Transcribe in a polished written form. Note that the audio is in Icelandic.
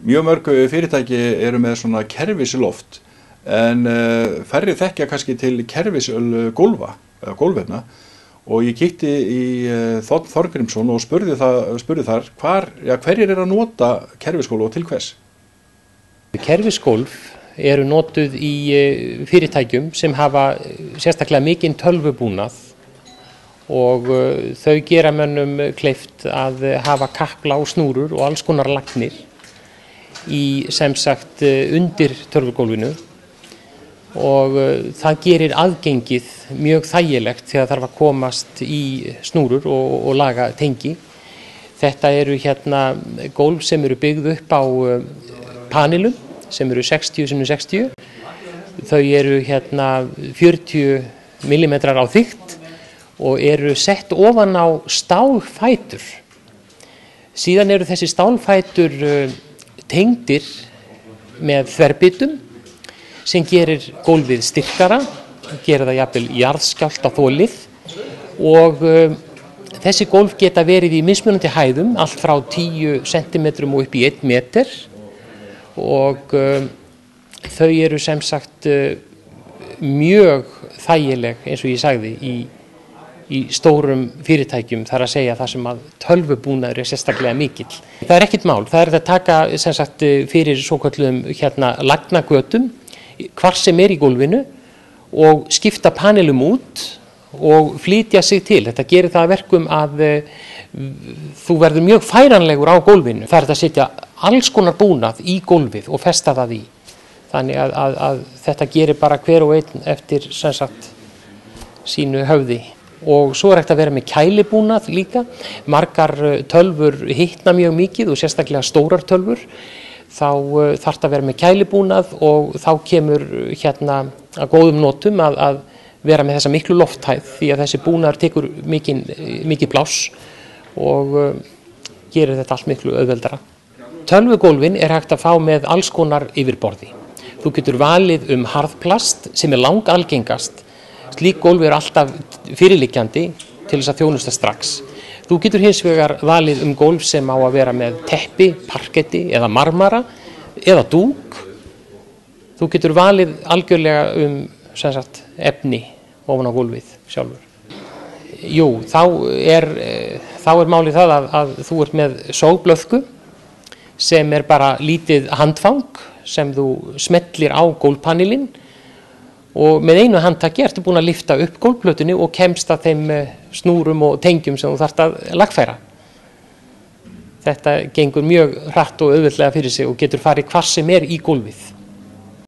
Mjög mörg fyrirtæki eru með svona kerfisloft en færri þekkja kannski til kerfisgólfa eða gólfefna og ég kíkti í Þorgrímsson og spurði þar hverjir eru að nota kerfisgólf og til hvers? Kerfisgólf eru notuð í fyrirtækjum sem hafa sérstaklega mikinn tölvubúnað og þau gera mönnum kleift að hafa kakla og snúrur og alls konar lagnir í sem sagt undir tölvugólfinu og það gerir aðgengið mjög þægilegt þegar þarf að komast í snúrur og laga tengi. Þetta eru gólf sem eru byggð upp á panelum sem eru 60x60. Þau eru 40 mm á þykkt og eru sett ofan á stálfætur. Síðan eru þessi stálfætur tengdir með þverbitum sem gerir gólfið styrkara, gerir það jafnvel jarðskjálftaþolið og þessi gólf geta verið í mismunandi hæðum, allt frá 10 cm og upp í 1 meter og þau eru sem sagt mjög þægileg eins og ég sagði í stórum fyrirtækjum, þar að segja það sem að tölvubúnaður er sérstaklega mikill. Það er ekkert mál, það er að taka sem sagt fyrir svokölluðum lagnagötum hvar sem er í gólfinu og skipta panelum út og flytja sig til. Þetta gerir það að verkum að þú verður mjög færanlegur á gólfinu. Það er að setja alls konar búnað í gólfið og festa það í. Þannig að þetta gerir bara hver og einn eftir sem sagt sínu höfði. Og svo er hægt að vera með kælibúnað líka. Margar tölvur hitna mjög mikið og sérstaklega stórar tölvur. Þá þarf að vera með kælibúnað og þá kemur að góðum notum að vera með þessa miklu lofthæð því að þessi búnaður tekur mikið pláss og gerir þetta allt miklu auðveldara. Tölvugólfin er hægt að fá með alls konar yfirborði. Þú getur valið harðplast sem er langalgengast. Slík gólf er alltaf fyrirliggjandi til þess að þjónusta strax. Þú getur hins vegar valið gólf sem á að vera með teppi, parketti eða marmara eða dúk. Þú getur valið algjörlega sem sagt, efni ofan á gólfið sjálfur. Jú, þá er málið það að þú ert með sógblöðku sem er bara lítið handfang sem þú smellir á gólfpanelinn og með einu handtaki ertu búin að lyfta upp gólfplötunni og kemst að þeim snúrum og tengjum sem þú þarft að lagfæra. Þetta gengur mjög hratt og auðveldlega fyrir sig og getur farið hvar sem er í gólfið.